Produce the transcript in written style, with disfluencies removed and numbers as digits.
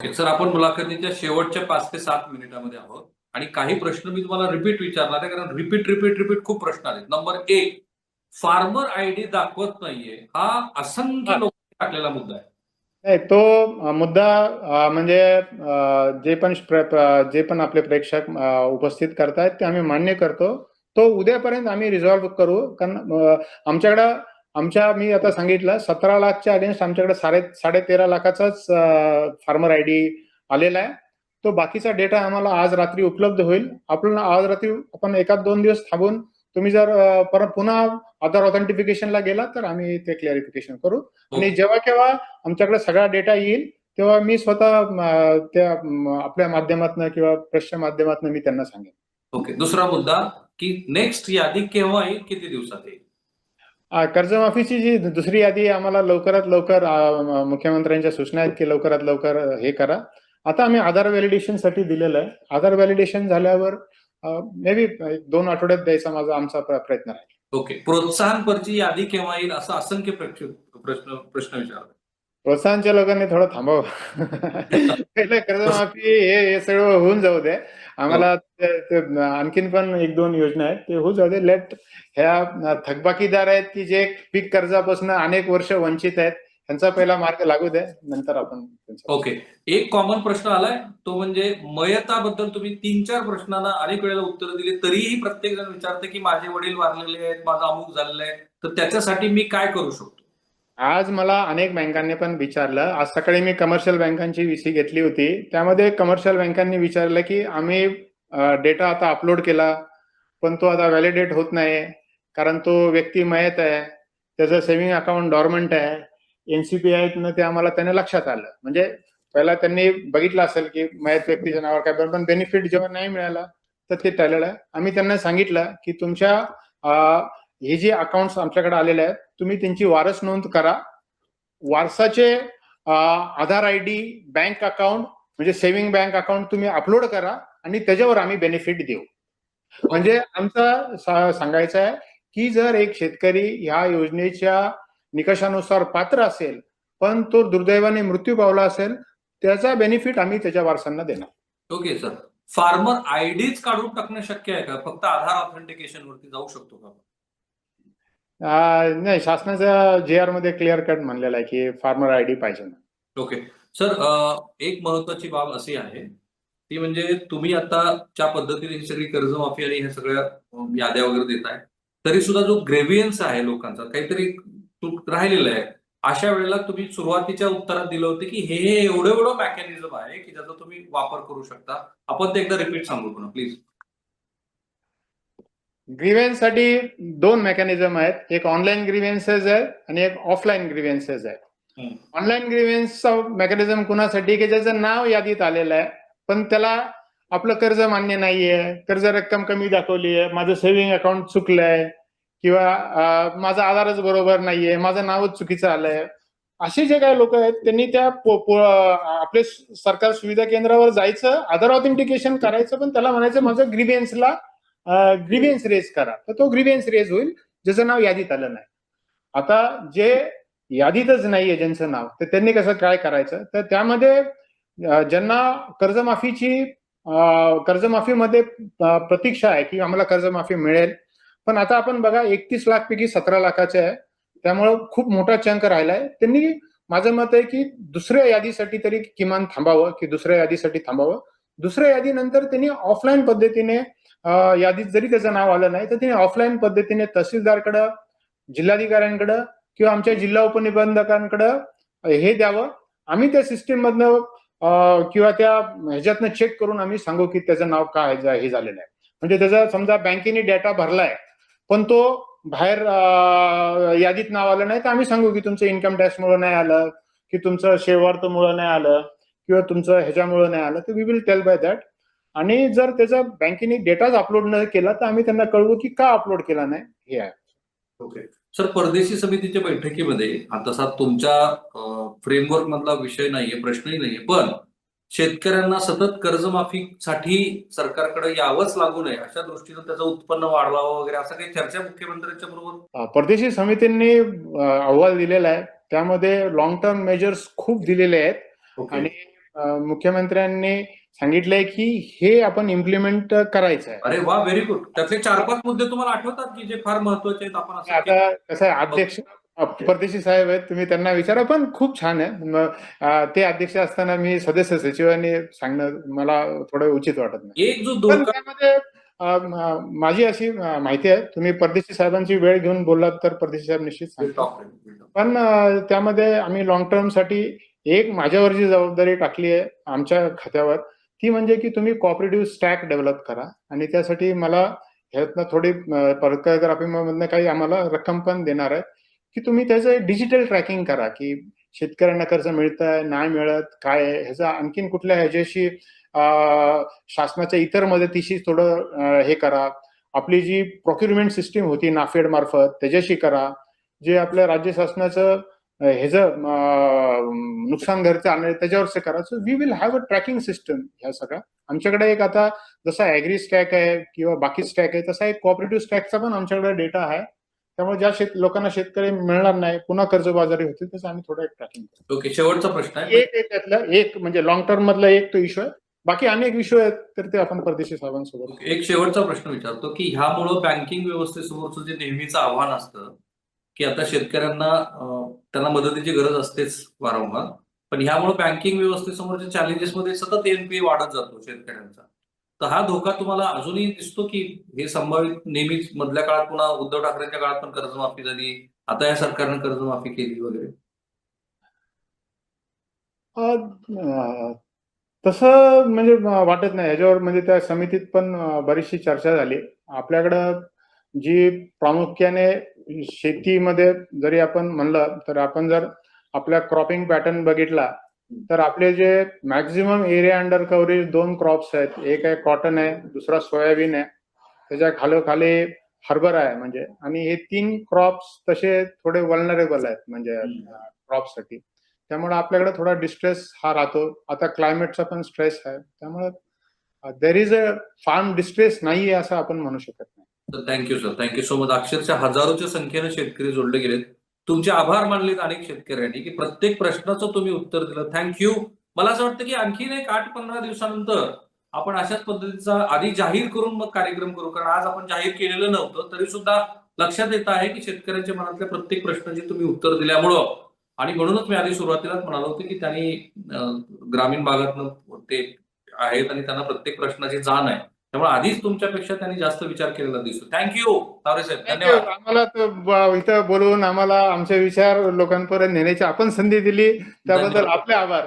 Sir, आपण मुलाखतीच्या शेवटच्या 5 ते 7 मिनिटांमध्ये आहोत आणि काही प्रश्न मी तुम्हाला रिपीट विचारणार आहे, कारण रिपीट खूप प्रश्न आले. नंबर 1, फार्मर आयडी दाखवत नाहीये, हा असंख्य लोकांनी टाकलेला मुद्दा आहे. नाही, तो मुद्दा म्हणजे जे पण आपले प्रेक्षक उपस्थित करतायत ते आम्ही मान्य करतो. तो उद्यापर्यंत आम्ही रिझॉल्व्ह करू. कारण मी आता सांगितलं 17 लाखच्या अगेन्स्ट आमच्याकडे 13.5 लाखाचाच फार्मर आयडी आलेला आहे. तो बाकीचा डेटा आम्हाला आज रात्री उपलब्ध होईल. आज रात्री आपण 1-2 दिवस थांबून तुम्ही जर परत पुन्हा आधार ऑथेंटिफिकेशनला गेला तर आम्ही ते क्लॅरिफिकेशन करू. आणि जेव्हा केव्हा आमच्याकडे सगळा डेटा येईल तेव्हा मी स्वतः त्या आपल्या माध्यमातून किंवा प्रेसच्या माध्यमातून मी त्यांना सांगेन. ओके. दुसरा मुद्दा की नेक्स्ट यादी केव्हा येईल, किती दिवसात येईल? कर्जमाफीची जी दुसरी यादी आम्हाला लवकरात लवकर मुख्यमंत्र्यांच्या सूचना आहेत की लवकरात लवकर हे करा. आता आम्ही आधार व्हॅलिडेशन साठी दिलेलं आहे. आधार व्हॅलिडेशन झाल्यावर मे बी 2 आठवड्यात द्यायचा आमचा प्रयत्न आहे. ओके. प्रोत्साहनपरची यादी केव्हा येईल असं असंख्य प्रश्न विचारतात. प्रोत्साहनच्या लोकांनी थोडं थांबावं. पहिले कर्जमाफी हे सगळं होऊन जाऊ दे. आम्हाला आणखीन पण 1-2 योजना आहेत ते होऊ जाऊ दे. ह्या थकबाकीदार आहेत की जे पीक कर्जापासून अनेक वर्ष वंचित आहेत, त्यांचा पहिला मार्ग लागू दे, नंतर आपण. ओके. एक कॉमन प्रश्न आलाय, तो म्हणजे मयताबद्दल तुम्ही 3-4 प्रश्नांना अनेक वेळेला उत्तर दिली, तरीही प्रत्येक जण विचारते की माझे वडील वारलेले आहेत, माझं अमुक झालेलं आहे, तर त्याच्यासाठी मी काय करू शकतो? आज मला अनेक बँकांनी पण विचारलं. आज सकाळी मी कमर्शियल बँकांची VC घेतली होती. त्यामध्ये कमर्शियल बँकांनी विचारलं की आम्ही डेटा आता अपलोड केला, पण तो आता व्हॅलिडेट होत नाही, कारण तो व्यक्ती मयत आहे, त्याचं सेव्हिंग अकाउंट डॉर्मंट आहे. NCPI ते आम्हाला त्याने लक्षात आलं. म्हणजे पहिला त्यांनी बघितलं असेल की मयत व्यक्तीच्या नावावर काय, पण बेनिफिट जेव्हा नाही मिळाला तर ते टाळलं. आम्ही त्यांना सांगितलं की तुमच्या हे जे अकाउंट्स आमच्याकडे आलेले आहेत तुम्ही त्यांची वारस नोंद करा. वारसाचे आधार आयडी, बँक अकाउंट म्हणजे सेव्हिंग बँक अकाउंट तुम्ही अपलोड करा आणि त्याच्यावर आम्ही बेनिफिट देऊ. म्हणजे आमचं सांगायचं आहे की जर एक शेतकरी ह्या योजनेच्या निकषानुसार पात्र असेल पण तो दुर्दैवाने मृत्यू पावला असेल, त्याचा बेनिफिट आम्ही त्याच्या वारसांना देणार. Okay sir. फार्मर आयडीच काढून टाकणं शक्य आहे का? फक्त आधार ऑथेंटिकेशन वरती जाऊ शकतो का? नाही, शासनाच्या JR मध्ये क्लिअर कट म्हणलेलं आहे की फार्मर आयडी पाहिजे ना. ओके सर, एक महत्वाची बाब अशी आहे ती म्हणजे तुम्ही आता ज्या पद्धतीने ही सगळी कर्जमाफी आणि ह्या सगळ्या याद्या वगैरे देताय, तरी सुद्धा जो ग्रेव्हियन्स आहे लोकांचा, काहीतरी राहिलेलं आहे. अशा वेळेला तुम्ही सुरुवातीच्या उत्तरात दिलं होतं की हे एवढं मेकॅनिझम आहे की ज्याचा तुम्ही वापर करू शकता. आपण ते एकदा रिपीट सांगू पुन्हा प्लीज. ग्रीव्हन्ससाठी 2 मेकॅनिझम आहेत. एक ऑनलाईन ग्रीव्हन्सेस आहे आणि एक ऑफलाईन ग्रीव्हन्सेस आहे. ऑनलाईन ग्रीव्हन्सचं मेकॅनिझम कुणासाठी की ज्याचं नाव यादीत आलेलं आहे पण त्याला आपलं कर्ज मान्य नाहीये, कर्ज रक्कम कमी दाखवली आहे, माझं सेव्हिंग अकाउंट चुकलंय किंवा माझा आधारच बरोबर नाहीये, माझं नावच चुकीचं आलंय. असे जे काही लोक आहेत त्यांनी त्या आपले सरकार सुविधा केंद्रावर जायचं, आधार ऑथेंटिकेशन करायचं, पण त्याला म्हणायचं माझं ग्रीव्हन्स रेज करा. तर तो ग्रीव्हन्स रेज होईल ज्याचं नाव यादीत आलं नाही. आता जे यादीतच नाहीये ज्यांचं नाव, तर त्यांनी कसं काय करायचं? तर त्यामध्ये ज्यांना कर्जमाफीमध्ये प्रतीक्षा आहे की आम्हाला कर्जमाफी मिळेल, पण आता आपण बघा 31 लाख पैकी 17 लाखाचे आहे, त्यामुळे खूप मोठा चंक राहिलाय. त्यांनी माझं मत आहे की दुसऱ्या यादीसाठी तरी किमान थांबावं की दुसऱ्या यादीसाठी थांबावं. दुसऱ्या यादीनंतर त्यांनी ऑफलाईन पद्धतीने यादीत जरी त्याचं नाव आलं नाही तर त्यांनी ऑफलाईन पद्धतीने तहसीलदारकडे, जिल्हाधिकाऱ्यांकडे किंवा आमच्या जिल्हा उपनिबंधकांकडे हे द्यावं. आम्ही त्या सिस्टीम मधनं किंवा त्या ह्याच्यातनं चेक करून आम्ही सांगू की त्याचं नाव काय हे झालेलं आहे. म्हणजे त्याचा समजा बँकेने डेटा भरलाय पण तो बाहेर यादीत नाव आलं नाही, तर आम्ही सांगू की तुमचं इन्कम टॅक्समुळे नाही आलं, की तुमचं शेअरवर्थमुळे नाही आलं, किंवा तुमचं ह्याच्यामुळे नाही आलं, तर we will tell by that. आणि जर त्याचा बँकेने डेटाच अपलोड न केला तर आम्ही त्यांना कळवू की का अपलोड केला नाही हे आहे. ओके सर, परदेशी समितीच्या बैठकीमध्ये तसा तुमच्या फ्रेमवर्क मधला विषय नाहीये, प्रश्नही नाहीये, पण शेतकऱ्यांना सतत कर्जमाफीसाठी सरकारकडे यावंच लागू नये अशा दृष्टीनं त्याचं उत्पन्न वाढवावं वगैरे असं काही चर्चा मुख्यमंत्र्यांच्या बरोबर. परदेशी समितींनी अहवाल दिलेला आहे, त्यामध्ये लॉंग टर्म मेजर्स खूप दिलेले आहेत आणि मुख्यमंत्र्यांनी सांगितलंय की हे आपण इम्प्लिमेंट करायचं आहे. अरे वा, व्हेरी गुड. त्यातले 4-5 मुद्दे तुम्हाला आठवतात की जे फार महत्वाचे आहेत, आपण असं केलं? आता कसं आहे, अध्यक्ष परदेशी साहेब आहेत, तुम्ही त्यांना विचारा, पण खूप छान आहे. ते अध्यक्ष असताना मी सदस्य सचिवांनी सांगणं मला थोडं उचित वाटत नाही. एक जो पण धोका त्यामध्ये माझी अशी माहिती आहे, तुम्ही परदेशी साहेबांची वेळ घेऊन बोललात तर परदेशी साहेब निश्चित सांगतील. पण त्यामध्ये आम्ही लॉंग टर्म साठी एक माझ्यावर जी जबाबदारी टाकली आहे आमच्या खात्यावर, ती म्हणजे की तुम्ही कोऑपरेटिव्ह स्टॅक डेव्हलप करा, आणि त्यासाठी मला ह्यातनं थोडी परकग्राफीमधनं काही आम्हाला रक्कम पण देणार आहे, की तुम्ही त्याचं डिजिटल ट्रॅकिंग करा, की शेतकऱ्यांना कर्ज मिळतंय नाही मिळत, काय आहे ह्याचं, आणखीन कुठल्या ह्याच्याशी शासनाच्या इतर मदतीशी थोडं हे करा. आपली जी प्रोक्युरमेंट सिस्टीम होती नाफेड मार्फत त्याच्याशी करा. जे आपल्या राज्य शासनाचं ह्याचं नुकसान घरचं आणलं त्याच्यावरचं करा. So we will have a tracking system. ह्या सगळ्या आमच्याकडे एक आता जसा ॲग्री स्टॅक आहे किंवा बाकी स्टॅक आहे, तसा एक कोऑपरेटिव्ह स्टॅकचा पण आमच्याकडे डेटा आहे. त्यामुळे ज्या लोकांना शेतकरी मिळणार नाही, पुन्हा कर्जबाजारी होतील, त्याचं आम्ही थोडं एक ट्रॅकिंग करतो. ओके, शेवटचा प्रश्न आहे. एक त्यातलं एक म्हणजे लॉंग टर्म मधला एक तो इश्यू आहे. बाकी अनेक इश्यू आहेत, तर ते आपण परदेशी साहेबांसोबत. एक शेवटचा प्रश्न विचारतो की ह्यामुळं बँकिंग व्यवस्थेसमोरचं जे नेहमीचं आव्हान असतं की आता शेतकऱ्यांना त्यांना मदतीची गरज असतेच वारंवार, पण ह्यामुळे बँकिंग व्यवस्थेसमोरच्या चॅलेंजेस मध्ये सतत एनपीए वाढत जातो शेतकऱ्यांचा. तर हा धोका तुम्हाला अजूनही दिसतो की हे संभावित नेहमीच मधल्या काळात पुन्हा उद्धव ठाकरेंच्या काळात पण कर्जमाफी झाली, आता या सरकारनं कर्जमाफी केली वगैरे? तसं म्हणजे वाटत नाही. याच्यावर म्हणजे त्या समितीत पण बरीचशी चर्चा झाली. आपल्याकडं जी प्रामुख्याने शेतीमध्ये जरी आपण म्हणलं, तर आपण जर आपला क्रॉपिंग पॅटर्न बघितला, तर आपले जे maximum area under coverage 2 crops आहेत. एक आहे कॉटन आहे, दुसरा सोयाबीन आहे. त्याच्या खालोखाली हरभरा आहे म्हणजे, आणि हे 3 क्रॉप्स तसे थोडे वल्नरेबल आहेत म्हणजे क्रॉपसाठी. त्यामुळे आपल्याकडे थोडा डिस्ट्रेस हा राहतो. आता क्लायमेटचा पण स्ट्रेस आहे. त्यामुळे there is a farm distress नाहीये असं आपण म्हणू शकत नाही. तर thank you sir, thank you so much. अक्षरशः हजारोच्या संख्येने शेतकरी जोडले गेलेत. तुमचे आभार मानलेत अनेक शेतकऱ्यांनी की प्रत्येक प्रश्नाचं तुम्ही उत्तर दिलं. थँक्यू. मला असं वाटतं की आणखीन एक 8-15 दिवसानंतर आपण अशाच पद्धतीचा आधी जाहीर करून मग कार्यक्रम करू, कारण आज आपण जाहीर केलेलं नव्हतं तरी सुद्धा लक्षात येत आहे की शेतकऱ्यांच्या मनातल्या प्रत्येक प्रश्नाची तुम्ही उत्तर दिल्यामुळं, आणि म्हणूनच मी आधी सुरुवातीलाच म्हणालो होतो की त्यांनी ग्रामीण भागातनं ते आहेत आणि त्यांना प्रत्येक प्रश्नाची जाण आहे. त्यामुळे आधीच तुमच्यापेक्षा त्यांनी जास्त विचार केलेला दिसतो. थँक्यू तावरे साहेब, थँक्यू. धन्यवाद. आम्हाला इथं बोलवून आम्हाला आमचे विचार लोकांपर्यंत नेण्याची आपण संधी दिली, त्याबद्दल धन्यवाद. आपले आभार.